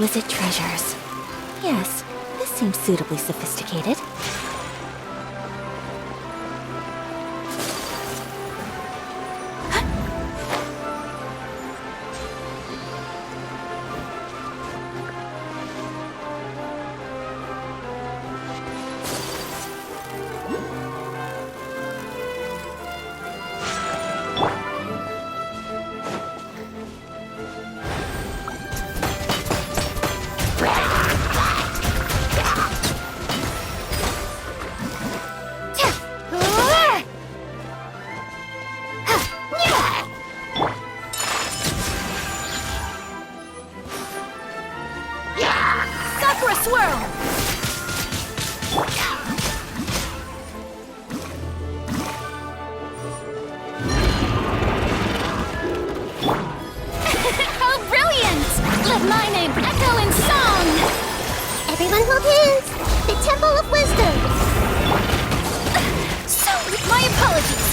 exquisite treasures. Yes, this seems suitably sophisticated. Everyone hold hands! The Temple of Wisdom! So, my apologies!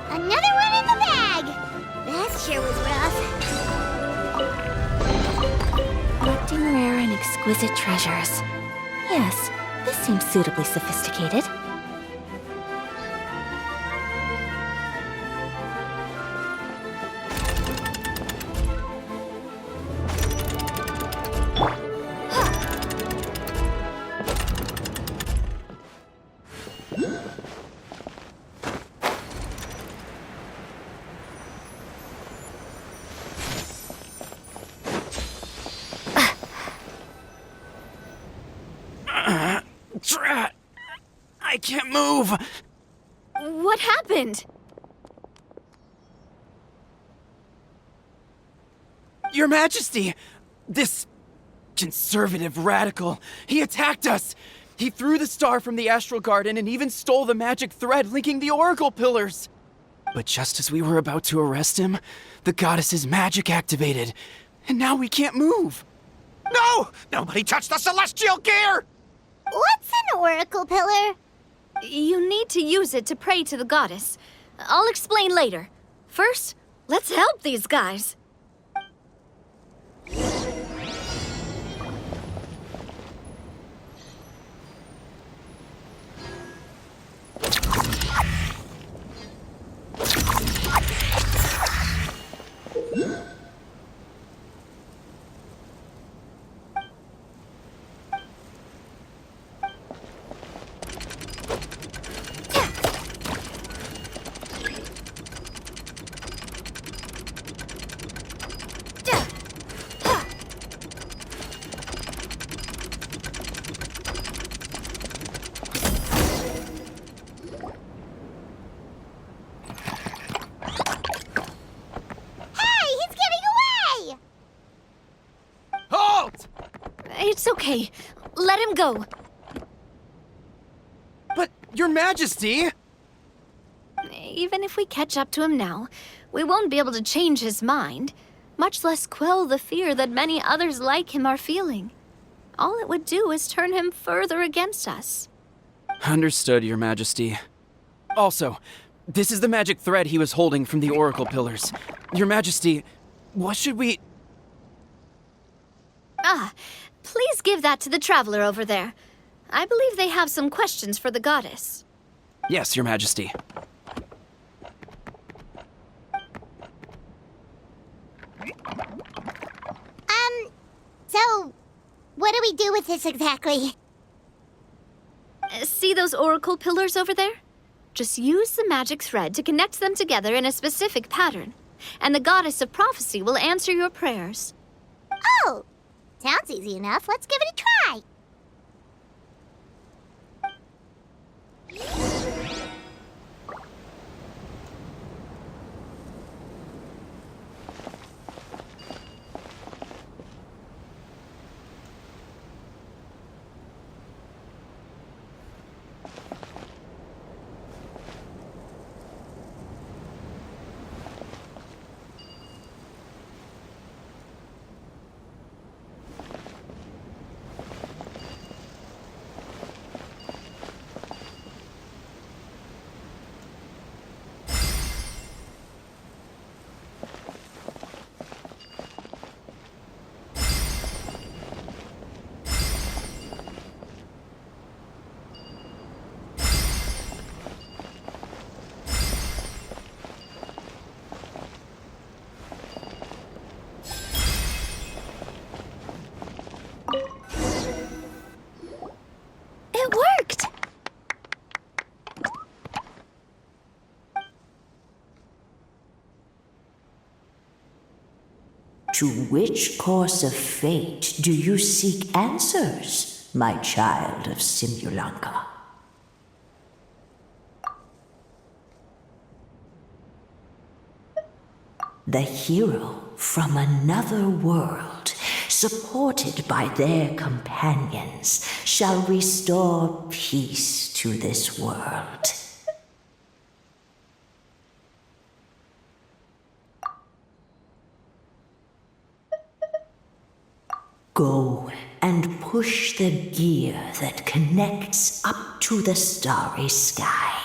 Another one in the bag! That sure was rough. Collecting rare and exquisite treasures. Yes, this seems suitably sophisticated. Drat! I can't move! What happened? Your Majesty! This conservative radical, he attacked us! He threw the star from the Astral Garden and even stole the magic thread linking the Oracle Pillars! But just as we were about to arrest him, the goddess's magic activated, and now we can't move! No! Nobody touched the celestial gear! What's an Oracle Pillar? You need to use it to pray to the goddess. I'll explain later. First, let's help these guys. It's okay. Let him go. But, Your Majesty! Even if we catch up to him now, we won't be able to change his mind, much less quell the fear that many others like him are feeling. All it would do is turn him further against us. Understood, Your Majesty. Also, this is the magic thread he was holding from the Oracle Pillars. Your Majesty, what should we... Please give that to the traveler over there. I believe they have some questions for the goddess. Yes, Your Majesty. So, what do we do with this exactly? See those oracle pillars over there? Just use the magic thread to connect them together in a specific pattern, and the goddess of prophecy will answer your prayers. Oh, sounds easy enough. Let's give it a try. It worked! To which course of fate do you seek answers, my child of Simulanka? The hero from another world, supported by their companions, shall restore peace to this world. Go and push the gear that connects up to the starry sky.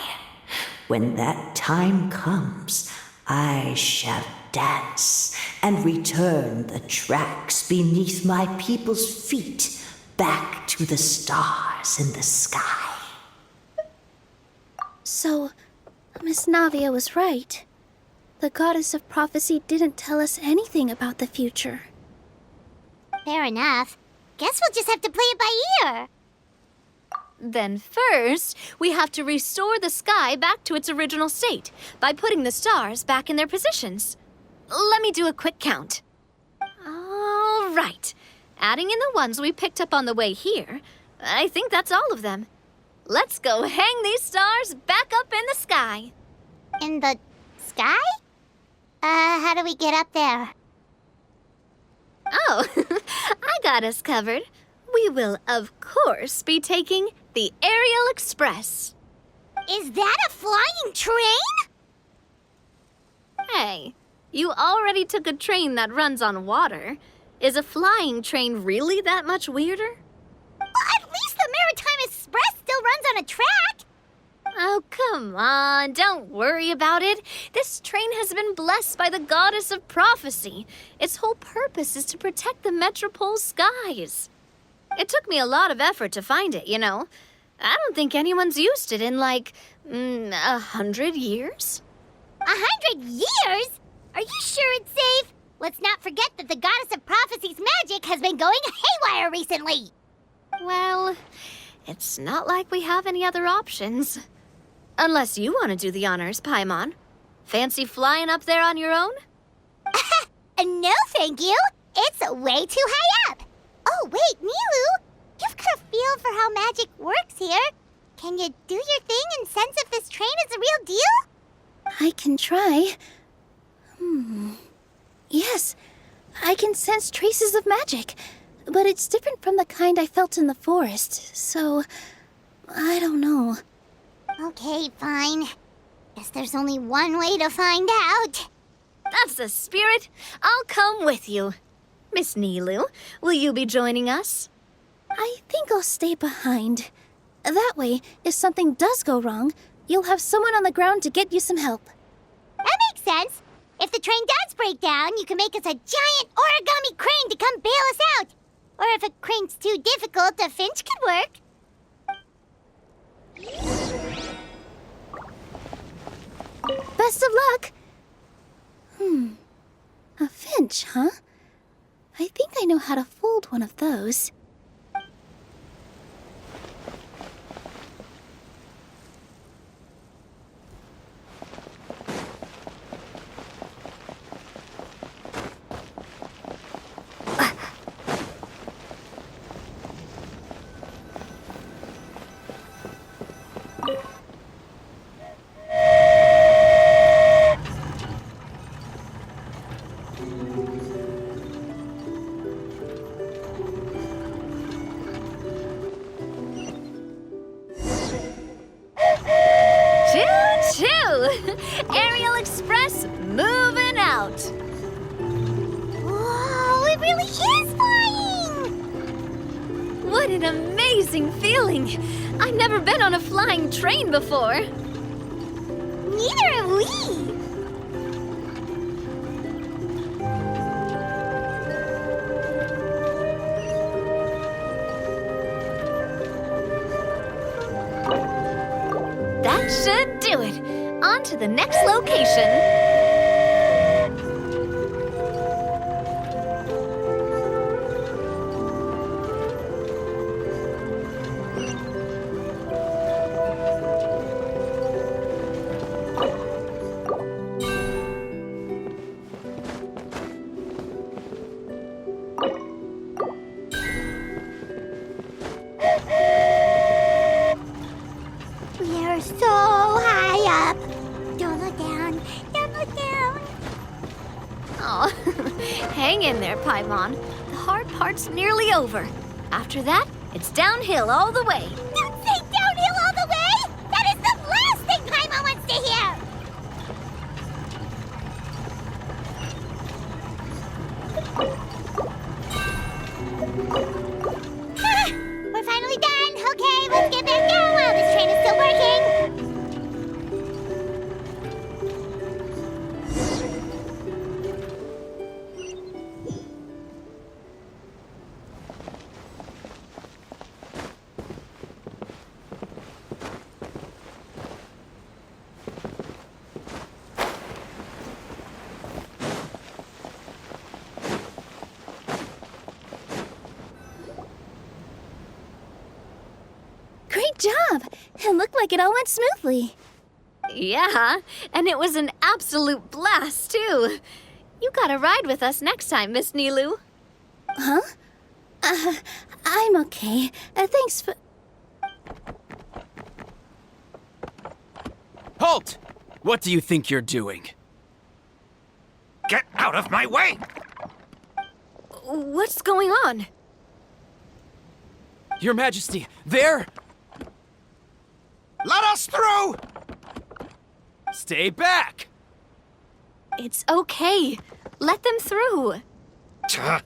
When that time comes, I shall dance and return the tracks beneath my people's feet back to the stars in the sky. So, Miss Navia was right. The goddess of prophecy didn't tell us anything about the future. Fair enough. Guess we'll just have to play it by ear. Then first, we have to restore the sky back to its original state by putting the stars back in their positions. Let me do a quick count. All right. Adding in the ones we picked up on the way here, I think that's all of them. Let's go hang these stars back up in the sky. In the sky? How do we get up there? Oh, I got us covered. We will, of course, be taking the Aerial Express. Is that a flying train? Hey, you already took a train that runs on water. Is a flying train really that much weirder? Well, at least the Maritime Express still runs on a track. Oh, come on, don't worry about it. This train has been blessed by the goddess of prophecy. Its whole purpose is to protect the Metropole's skies. It took me a lot of effort to find it, you know. I don't think anyone's used it in, like, 100 years. 100 years? Are you sure it's safe? Let's not forget that the goddess of prophecy's magic has been going haywire recently. Well, it's not like we have any other options. Unless you want to do the honors, Paimon. Fancy flying up there on your own? No, thank you. It's way too high up. Oh, wait, Nilu. You've got a feel for how magic works here. Can you do your thing and sense if this train is the real deal? I can try. Yes, I can sense traces of magic, but it's different from the kind I felt in the forest, so I don't know. Okay, fine. Guess there's only one way to find out. That's the spirit. I'll come with you. Miss Nilu, will you be joining us? I think I'll stay behind. That way, if something does go wrong, you'll have someone on the ground to get you some help. That makes sense. If the train does break down, you can make us a giant origami crane to come bail us out. Or if a crane's too difficult, a finch could work. Best of luck! A finch, huh? I think I know how to fold one of those. Aerial Express moving out! Whoa, it really is flying! What an amazing feeling! I've never been on a flying train before. Neither have we! That should do it. On to the next location. We're so high up. Don't look down. Don't look down. Oh, hang in there, Paimon. The hard part's nearly over. After that, it's downhill all the way. Don't say downhill all the way! That is the last thing Paimon wants to hear! We're finally done! Okay, let's get back down while this train is still working! Great job! It looked like it all went smoothly. Yeah, and it was an absolute blast, too. You gotta ride with us next time, Miss Nilu. Huh? I'm okay. Thanks for... Halt! What do you think you're doing? Get out of my way! What's going on? Your Majesty, there! Let us through! Stay back! It's okay. Let them through. Tuh.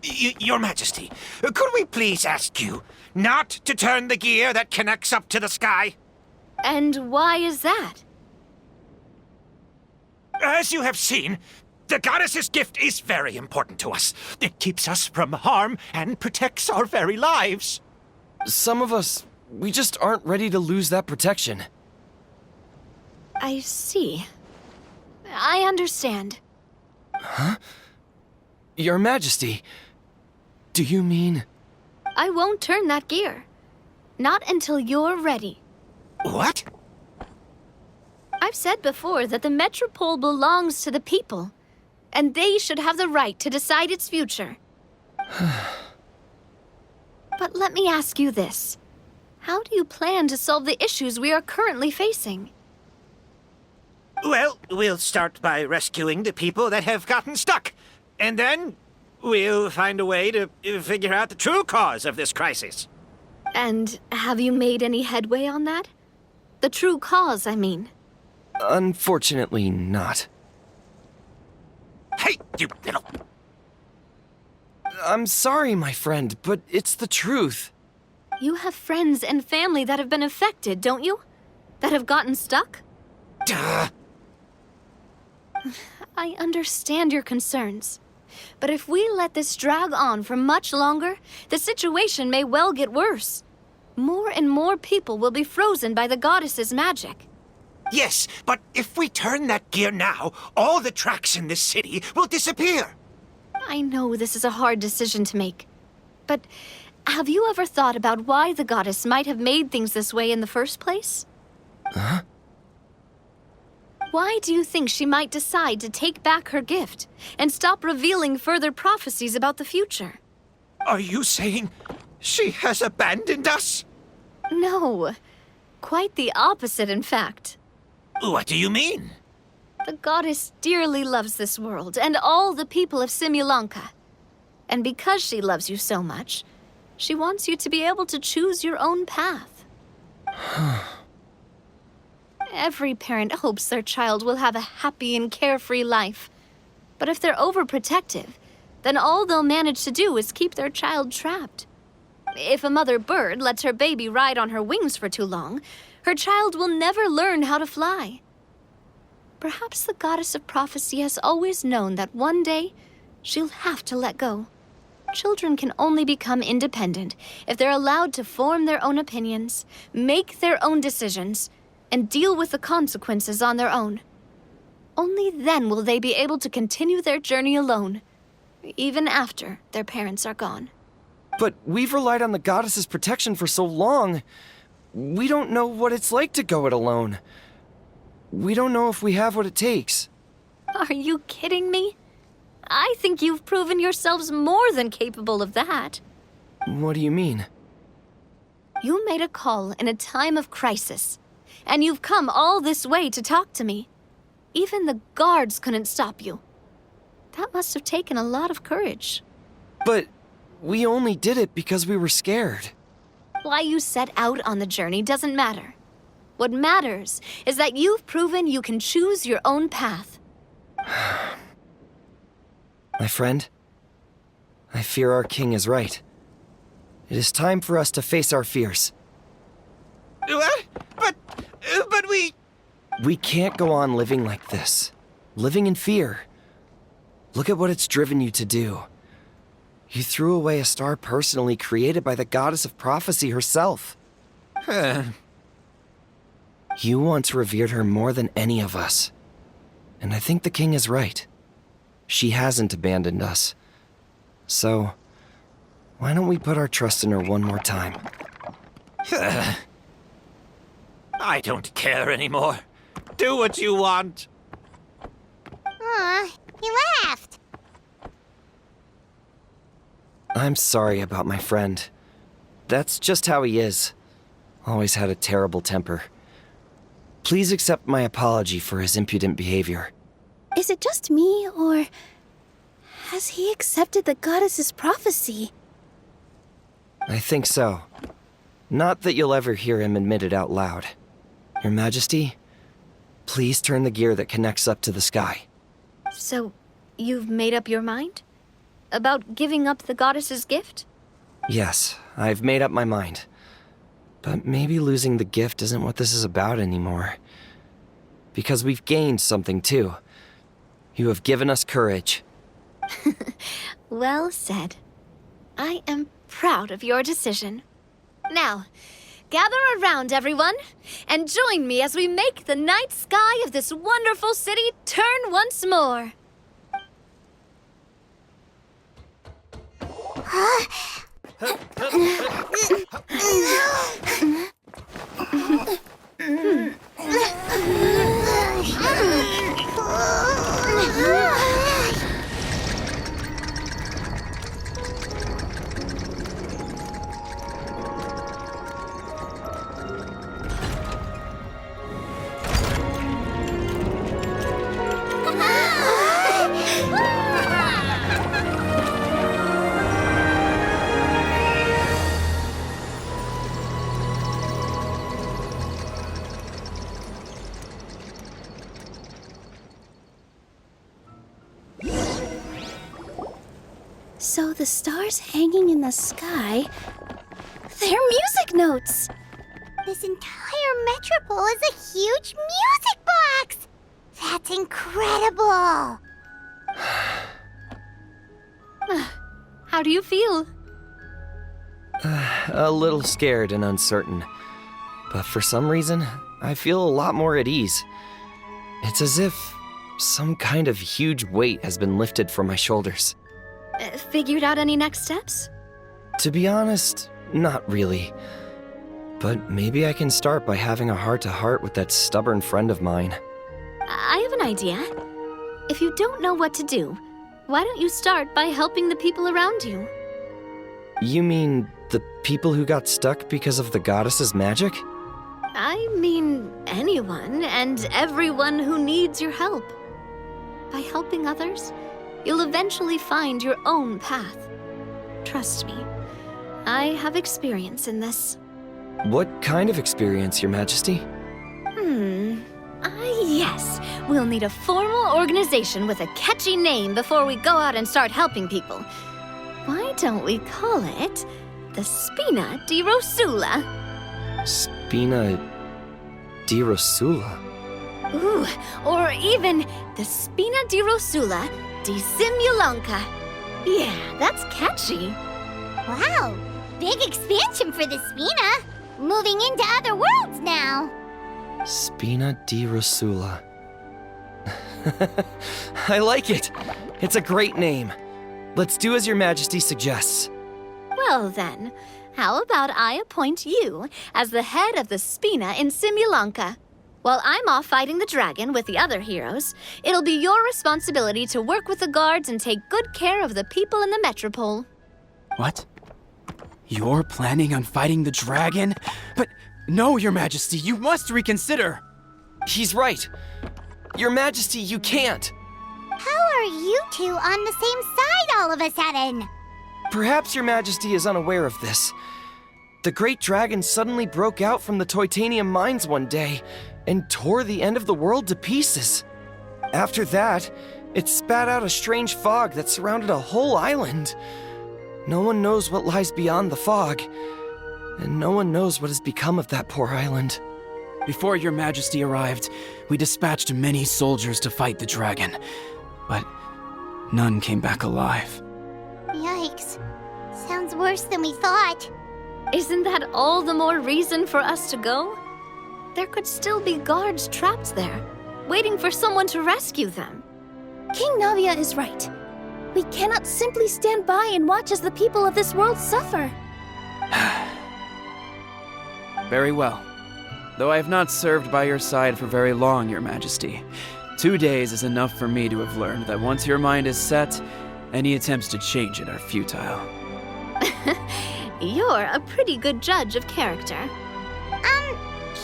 Your Majesty, could we please ask you not to turn the gear that connects up to the sky? And why is that? As you have seen, the goddess's gift is very important to us. It keeps us from harm and protects our very lives. Some of us, we just aren't ready to lose that protection. I see. I understand. Your Majesty, do you mean... I won't turn that gear. Not until you're ready. What? I've said before that the Metropole belongs to the people, and they should have the right to decide its future. But let me ask you this. How do you plan to solve the issues we are currently facing? Well, we'll start by rescuing the people that have gotten stuck. And then we'll find a way to figure out the true cause of this crisis. And have you made any headway on that? The true cause, I mean. Unfortunately not. Hey, you little... I'm sorry, my friend, but it's the truth. You have friends and family that have been affected, don't you? That have gotten stuck? Duh. I understand your concerns. But if we let this drag on for much longer, the situation may well get worse. More and more people will be frozen by the goddess's magic. Yes, but if we turn that gear now, all the tracks in this city will disappear. I know this is a hard decision to make. But have you ever thought about why the goddess might have made things this way in the first place? Huh? Why do you think she might decide to take back her gift and stop revealing further prophecies about the future? Are you saying she has abandoned us? No. Quite the opposite, in fact. What do you mean? The goddess dearly loves this world and all the people of Simulanka. And because she loves you so much, She wants you to be able to choose your own path. Every parent hopes their child will have a happy and carefree life. But if they're overprotective, then all they'll manage to do is keep their child trapped. If a mother bird lets her baby ride on her wings for too long, her child will never learn how to fly. Perhaps the goddess of prophecy has always known that one day she'll have to let go. Children can only become independent if they're allowed to form their own opinions, make their own decisions, and deal with the consequences on their own. Only then will they be able to continue their journey alone, even after their parents are gone. But we've relied on the goddess's protection for so long. We don't know what it's like to go it alone. We don't know if we have what it takes. Are you kidding me? I think you've proven yourselves more than capable of that. What do you mean? You made a call in a time of crisis, and you've come all this way to talk to me. Even the guards couldn't stop you. That must have taken a lot of courage. But we only did it because we were scared. Why you set out on the journey doesn't matter. What matters is that you've proven you can choose your own path. My friend, I fear our king is right. It is time for us to face our fears. What? But we... We can't go on living like this. Living in fear. Look at what it's driven you to do. You threw away a star personally created by the goddess of prophecy herself. You once revered her more than any of us. And I think the king is right. She hasn't abandoned us. So, why don't we put our trust in her one more time? I don't care anymore. Do what you want. Aw, he laughed. I'm sorry about my friend. That's just how he is. Always had a terrible temper. Please accept my apology for his impudent behavior. Is it just me, or has he accepted the goddess's prophecy? I think so. Not that you'll ever hear him admit it out loud. Your Majesty, please turn the gear that connects up to the sky. So, you've made up your mind? About giving up the goddess's gift? Yes, I've made up my mind. But maybe losing the gift isn't what this is about anymore. Because we've gained something too. You have given us courage. Well said. I am proud of your decision. Now, gather around, everyone, and join me as we make the night sky of this wonderful city turn once more. So the stars hanging in the sky, they're music notes! This entire metropole is a huge music box! That's incredible! How do you feel? A little scared and uncertain. But for some reason, I feel a lot more at ease. It's as if some kind of huge weight has been lifted from my shoulders. Figured out any next steps? To be honest, not really. But maybe I can start by having a heart-to-heart with that stubborn friend of mine. I have an idea. If you don't know what to do, why don't you start by helping the people around you? You mean the people who got stuck because of the goddess's magic? I mean anyone and everyone who needs your help. By helping others, you'll eventually find your own path. Trust me, I have experience in this. What kind of experience, Your Majesty? Yes. We'll need a formal organization with a catchy name before we go out and start helping people. Why don't we call it the Spina di Rosula? Spina di Rosula? Ooh, or even the Spina di Rosula di Simulanka. Yeah, that's catchy. Wow, big expansion for the Spina. Moving into other worlds now. Spina di Rosula. I like it. It's a great name. Let's do as Your Majesty suggests. Well then, how about I appoint you as the head of the Spina in Simulanka? While I'm off fighting the dragon with the other heroes, it'll be your responsibility to work with the guards and take good care of the people in the metropole. What? You're planning on fighting the dragon? But no, Your Majesty, you must reconsider. He's right. Your Majesty, you can't. How are you two on the same side all of a sudden? Perhaps Your Majesty is unaware of this. The great dragon suddenly broke out from the Titanium mines one day and tore the end of the world to pieces. After that, it spat out a strange fog that surrounded a whole island. No one knows what lies beyond the fog, and no one knows what has become of that poor island. Before Your Majesty arrived, we dispatched many soldiers to fight the dragon, but none came back alive. Yikes. Sounds worse than we thought. Isn't that all the more reason for us to go? There could still be guards trapped there, waiting for someone to rescue them. King Navia is right. We cannot simply stand by and watch as the people of this world suffer. Very well. Though I have not served by your side for very long, Your Majesty. 2 days is enough for me to have learned that once your mind is set, any attempts to change it are futile. You're a pretty good judge of character.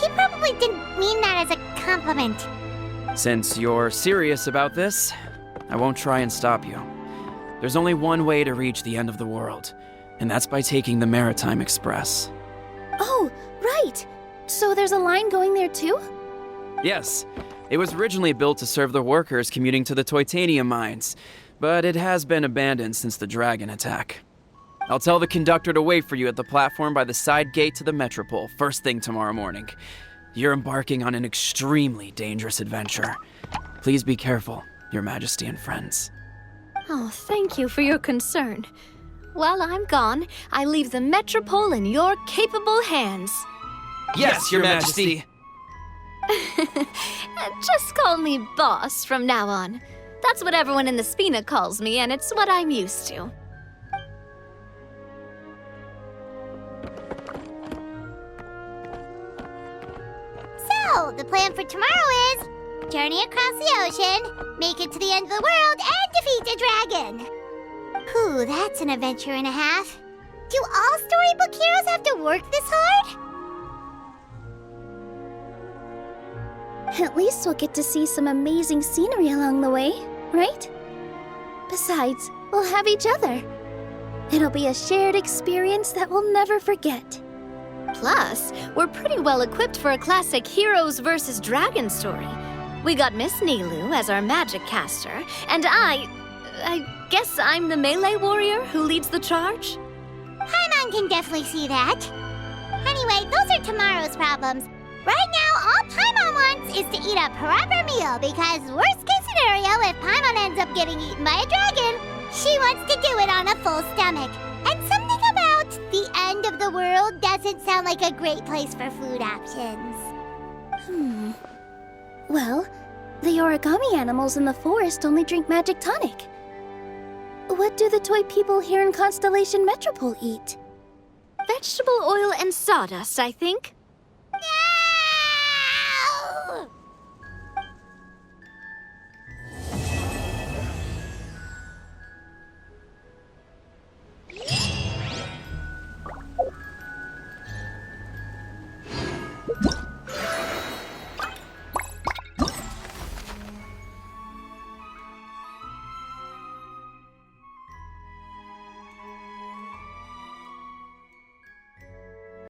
He probably didn't mean that as a compliment. Since you're serious about this, I won't try and stop you. There's only one way to reach the end of the world, and that's by taking the Maritime Express. Oh, right. So there's a line going there too? Yes, it was originally built to serve the workers commuting to the Titanium mines, but it has been abandoned since the dragon attack. I'll tell the conductor to wait for you at the platform by the side gate to the Metropole first thing tomorrow morning. You're embarking on an extremely dangerous adventure. Please be careful, Your Majesty and friends. Oh, thank you for your concern. While I'm gone, I leave the Metropole in your capable hands. Yes, Your Majesty! Just call me boss from now on. That's what everyone in the Spina calls me, and it's what I'm used to. So, the plan for tomorrow is journey across the ocean, make it to the end of the world, and defeat a dragon. Whew, that's an adventure and a half. Do all storybook heroes have to work this hard? At least we'll get to see some amazing scenery along the way, right? Besides, we'll have each other. It'll be a shared experience that we'll never forget. Plus, we're pretty well equipped for a classic heroes versus dragon story. We got Miss Nilu as our magic caster, and I guess I'm the melee warrior who leads the charge? Paimon can definitely see that. Anyway, those are tomorrow's problems. Right now, all Paimon wants is to eat a proper meal because worst case scenario, if Paimon ends up getting eaten by a dragon, she wants to do it on a full stomach. And something about the end of the world doesn't sound like a great place for food options. Well, the origami animals in the forest only drink magic tonic. What do the toy people here in Constellation Metropole eat? Vegetable oil and sawdust, I think.